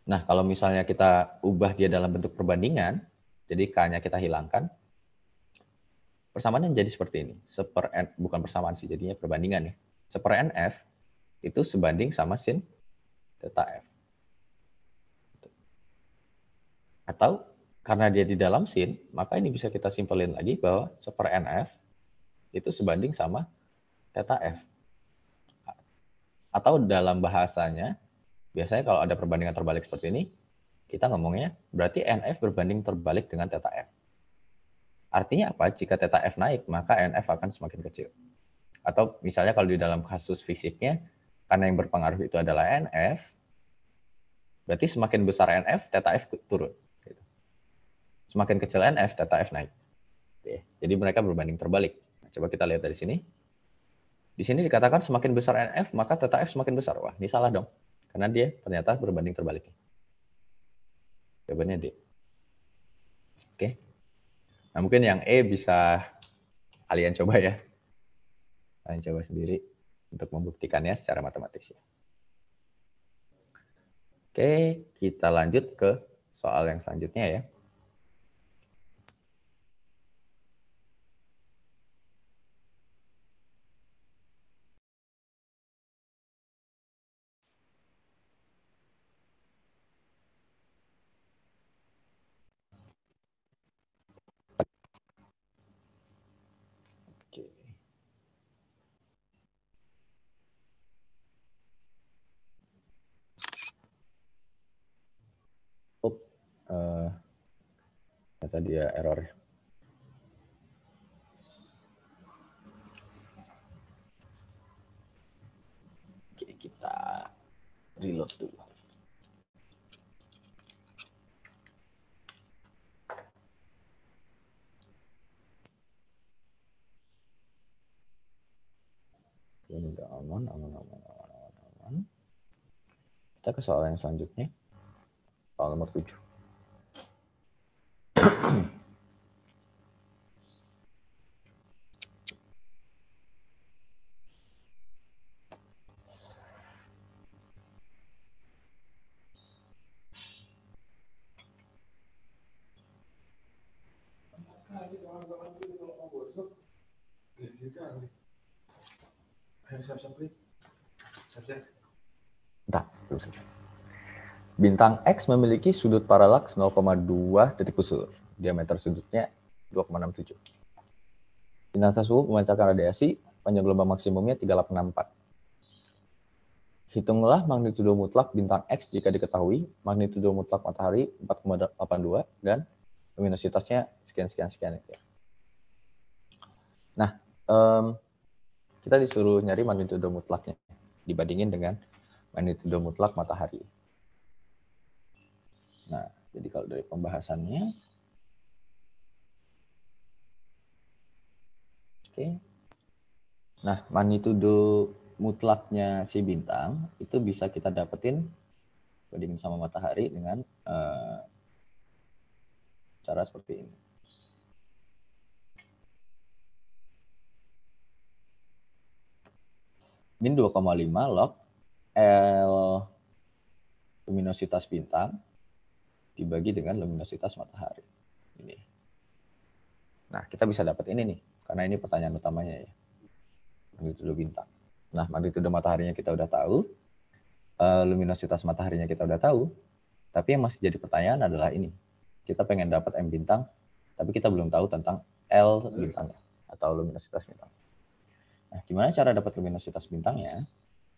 S2: Nah, kalau misalnya kita ubah dia dalam bentuk perbandingan, jadi K-nya kita hilangkan, persamaan jadi seperti ini. Bukan persamaan sih, jadinya perbandingan ya. Seper NF itu sebanding sama sin theta F. Atau karena dia di dalam sin, maka ini bisa kita simpelin lagi bahwa seper NF itu sebanding sama theta F. Atau dalam bahasanya, biasanya kalau ada perbandingan terbalik seperti ini, kita ngomongnya berarti NF berbanding terbalik dengan theta F. Artinya apa? Jika theta F naik, maka NF akan semakin kecil. Atau misalnya kalau di dalam kasus fisiknya, karena yang berpengaruh itu adalah NF, berarti semakin besar NF, theta F turun. Semakin kecil NF, theta F naik. Jadi mereka berbanding terbalik. Nah, coba kita lihat dari sini. Di sini dikatakan semakin besar NF, maka theta F semakin besar. Wah, ini salah dong. Karena dia ternyata berbanding terbalik. Jawabannya D. Oke. Nah, mungkin yang E bisa kalian coba ya. Kalian coba sendiri untuk membuktikannya secara matematis. Oke, kita lanjut ke soal yang selanjutnya ya. Ternyata dia error. Oke, kita reload dulu. Ini udah aman. Kita ke soal yang selanjutnya. Soal nomor 7. Entah, belum selesai. Bintang X memiliki sudut paralaks 0,2 detik busur. Diameter sudutnya 2,67. Bintang tersebut memancarkan radiasi, panjang gelombang maksimumnya 3864. Hitunglah magnitudo mutlak bintang X jika diketahui, magnitudo mutlak matahari 4,82 dan luminositasnya sekian. Nah, kita disuruh nyari magnitudo mutlaknya dibandingin dengan magnitudo mutlak matahari. Nah, jadi kalau dari pembahasannya, oke. Nah, magnitudo mutlaknya si bintang itu bisa kita dapetin bandingin sama matahari dengan cara seperti ini. Min 2,5 log L luminositas bintang dibagi dengan luminositas matahari. Ini. Nah, kita bisa dapat ini nih, karena ini pertanyaan utamanya ya. Magnitudo bintang. Nah, magnitudo mataharinya kita udah tahu, luminositas mataharinya kita udah tahu, tapi yang masih jadi pertanyaan adalah ini. Kita pengen dapat M bintang, tapi kita belum tahu tentang L bintangnya atau luminositas bintang. Nah, gimana cara dapat luminositas bintangnya?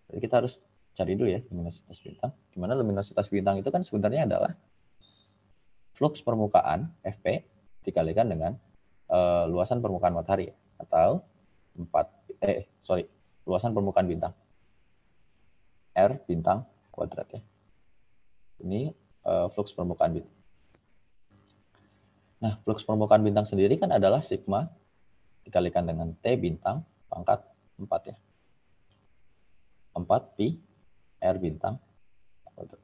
S2: Jadi kita harus cari dulu ya luminositas bintang. Gimana luminositas bintang itu kan sebenarnya adalah flux permukaan Fp dikalikan dengan luasan permukaan matahari atau luasan permukaan bintang. R bintang kuadrat ya. Ini flux permukaan bintang. Nah, flux permukaan bintang sendiri kan adalah sigma dikalikan dengan T bintang pangkat 4 ya. 4 pi R bintang kuadrat.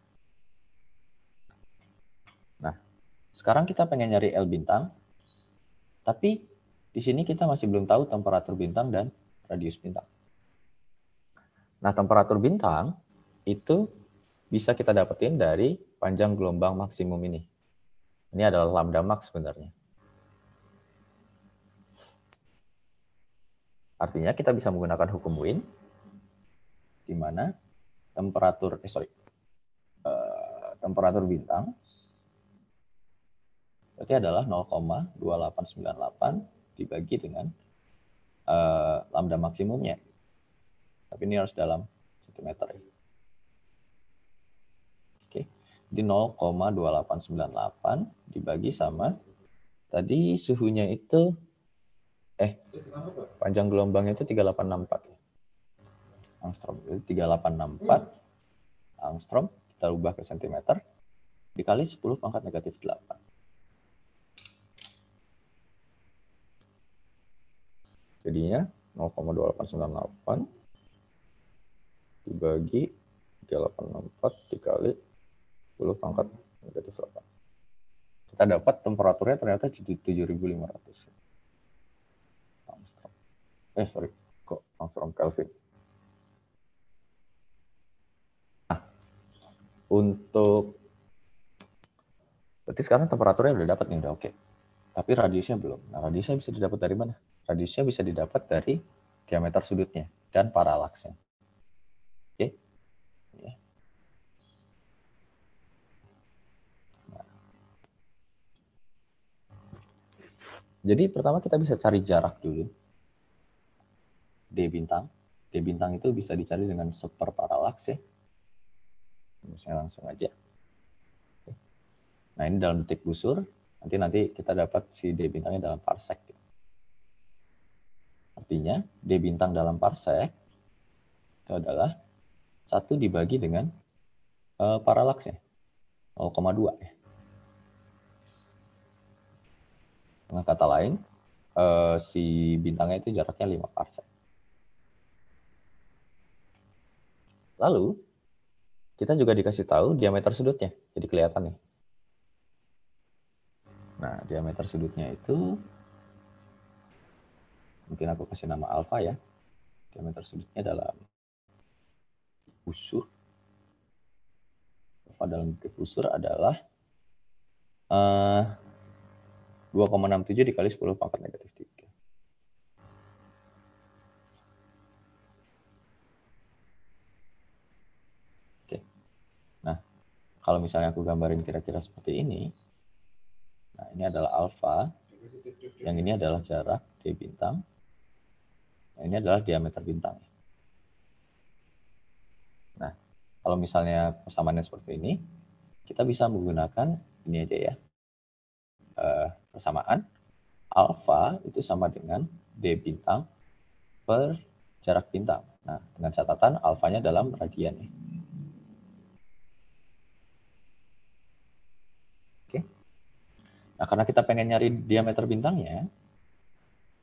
S2: Nah, sekarang kita pengen nyari L bintang, tapi di sini kita masih belum tahu temperatur bintang dan radius bintang. Nah, temperatur bintang itu bisa kita dapetin dari panjang gelombang maksimum ini. Ini adalah lambda max sebenarnya. Artinya kita bisa menggunakan hukum Wien, di mana temperatur bintang berarti adalah 0,2898 dibagi dengan lambda maksimumnya. Tapi ini harus dalam cm ya. Oke, jadi 0,2898 dibagi sama tadi suhunya itu panjang gelombangnya itu 3864 angstrom. Jadi 3864 angstrom kita ubah ke cm dikali 10 pangkat negatif 8. Jadinya 0,2898 dibagi 3864 dikali 10 pangkat negatif 8. Kita dapat temperaturnya ternyata 7.500 angstrom. Angstrom Kelvin. Nah, berarti sekarang temperaturnya udah dapat nih, udah oke. Tapi radiusnya belum. Nah, radiusnya bisa didapat dari mana? Radiusnya bisa didapat dari diameter sudutnya dan paralaksnya. Oke. Ya. Nah. Jadi pertama kita bisa cari jarak dulu. D bintang. D bintang itu bisa dicari dengan seperparalaks ya. Misalnya langsung aja. Nah, ini dalam detik busur. Nanti kita dapat si D bintangnya dalam parsec. Artinya, D bintang dalam parsec itu adalah 1 dibagi dengan paralaksnya, 0,2 ya. Dengan kata lain, si bintangnya itu jaraknya 5 parsec. Lalu, kita juga dikasih tahu diameter sudutnya. Jadi kelihatan nih. Nah, diameter sudutnya itu, mungkin aku kasih nama alfa ya. Diameter sudutnya dalam busur. Alfa dalam detik busur adalah 2,67 dikali 10 pangkat negatif 3. Oke. Nah, kalau misalnya aku gambarin kira-kira seperti ini, nah ini adalah alfa, yang ini adalah jarak D bintang, yang ini adalah diameter bintang. Nah, kalau misalnya persamaannya seperti ini, kita bisa menggunakan ini aja ya, persamaan alfa itu sama dengan D bintang per jarak bintang. Nah, dengan catatan alfanya dalam radian. Oke. Nah, karena kita pengen nyari diameter bintangnya,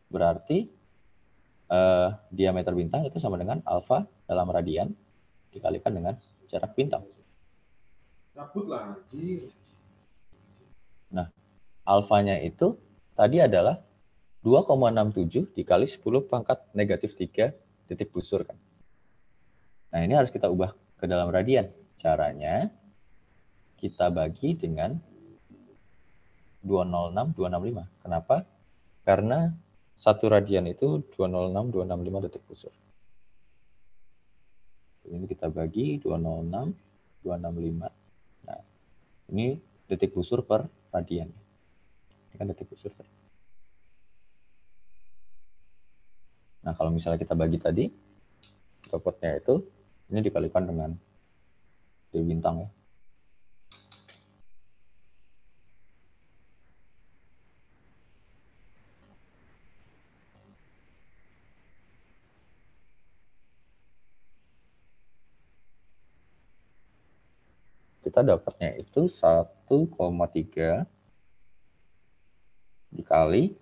S2: berarti diameter bintang itu sama dengan alfa dalam radian dikalikan dengan jarak bintang. Nah, alfanya itu tadi adalah 2,67 dikali 10 pangkat negatif 3 titik busur kan. Nah, ini harus kita ubah ke dalam radian. Caranya kita bagi dengan 206,265. Kenapa? Karena satu radian itu 206,265 detik busur. Ini kita bagi 206,265. Nah, ini detik busur per radian. Ini kan detik busur per. Nah, kalau misalnya kita bagi tadi, dapatnya itu, ini dikalikan dengan D bintang ya. Kita dapatnya itu 1,3 dikali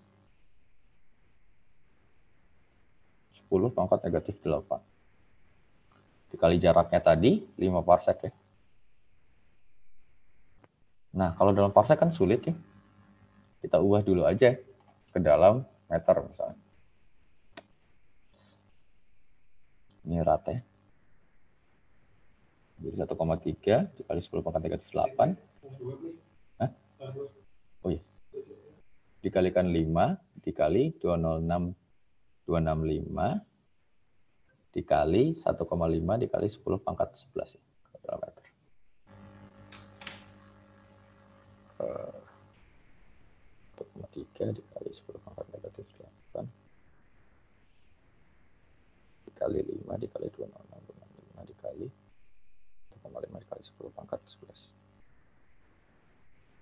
S2: 10 pangkat negatif 8. Dikali jaraknya tadi 5 parsec ya. Nah, kalau dalam parsec kan sulit ya. Kita ubah dulu aja ke dalam meter misalnya. Ini rate. Jadi 1,3 dikali 10 pangkat negatif 8. Hah? Oh iya. Dikalikan 5 dikali 206,265 dikali 1,5 dikali 10 pangkat 11 ya, dalam meter. 1,3 dikali 10 pangkat negatif 8 dikali 5 dikali 206,265 dikali 1,5 dikali 10 pangkat 11.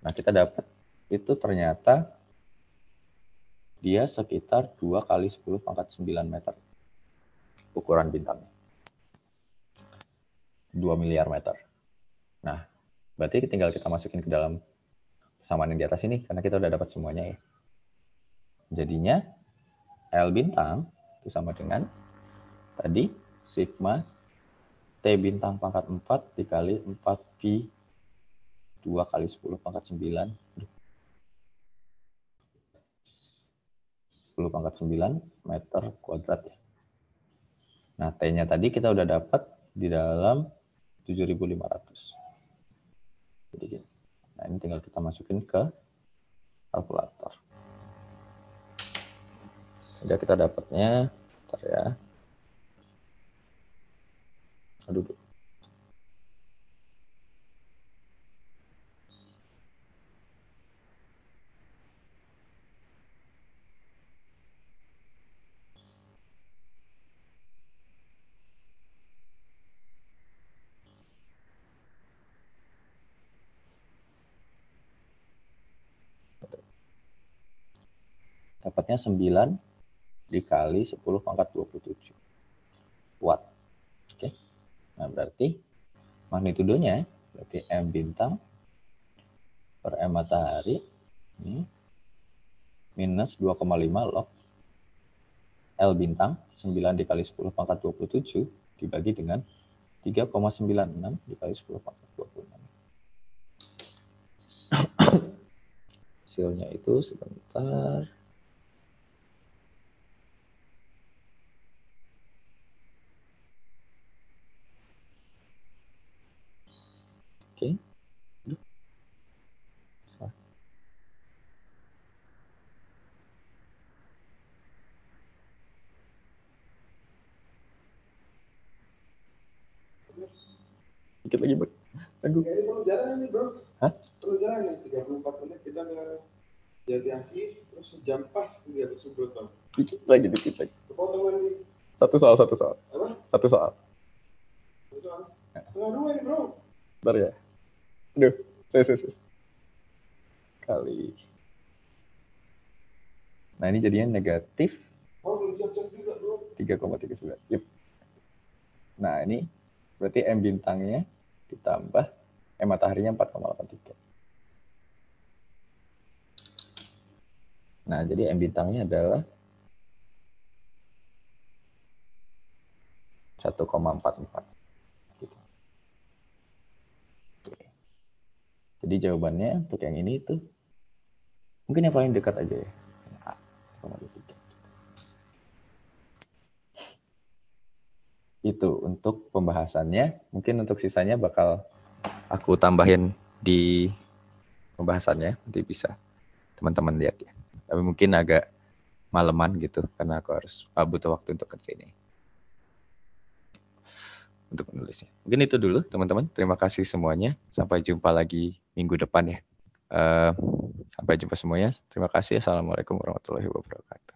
S2: Nah, kita dapat itu ternyata dia sekitar 2 kali 10 pangkat 9 meter ukuran bintangnya. 2 miliar meter. Nah, berarti tinggal kita masukin ke dalam persamaan yang di atas ini, karena kita udah dapat semuanya ya. Jadinya, L bintang itu sama dengan tadi sigma T bintang pangkat 4 dikali 4 pi 2 kali 10 pangkat 9. 10 pangkat 9 meter kuadrat ya. Nah, T-nya tadi kita udah dapat di dalam 7.500. Jadi gini. Nah, ini tinggal kita masukin ke kalkulator. Udah kita dapatnya, bentar ya. Aduh. Dapatnya 9 dikali 10 pangkat 27 watt. Oke. Nah, berarti magnitudonya berarti M bintang per M matahari ini minus 2,5 log L bintang 9 dikali 10 pangkat 27 dibagi dengan 3,96 dikali 10 pangkat 26. Hasilnya itu sebentar. Oke. Dikit lagi, Bang. Tunggu.
S3: Ini perlu jalan nih, bro.
S2: Hah?
S3: Perlu jalan nih, 34 menit kita ke Jati Asih, terus jam pas dia ke Subroto.
S2: Dikit lagi.
S3: Kepotong lagi.
S2: Satu soal.
S3: Apa?
S2: Satu soal.
S3: Setengah 2 ini, bro.
S2: Bentar ya. Aduh, saya. Kali. Nah, ini jadinya negatif
S3: Oh, belum siap-siap juga, bro.
S2: 3,39. Yep. Nah, ini berarti M bintangnya ditambah M mataharinya 4,83. Nah, jadi M bintangnya adalah 1,44. Gitu. Oke. Jadi jawabannya untuk yang ini itu mungkin yang paling dekat aja ya. A, 1,23. Itu untuk pembahasannya. Mungkin untuk sisanya bakal aku tambahin di pembahasannya. Nanti bisa teman-teman lihat ya. Tapi mungkin agak maleman gitu karena aku harus butuh waktu untuk kerja ini. Untuk menulisnya. Mungkin itu dulu teman-teman. Terima kasih semuanya. Sampai jumpa lagi minggu depan ya. Sampai jumpa semuanya. Terima kasih. Assalamualaikum warahmatullahi wabarakatuh.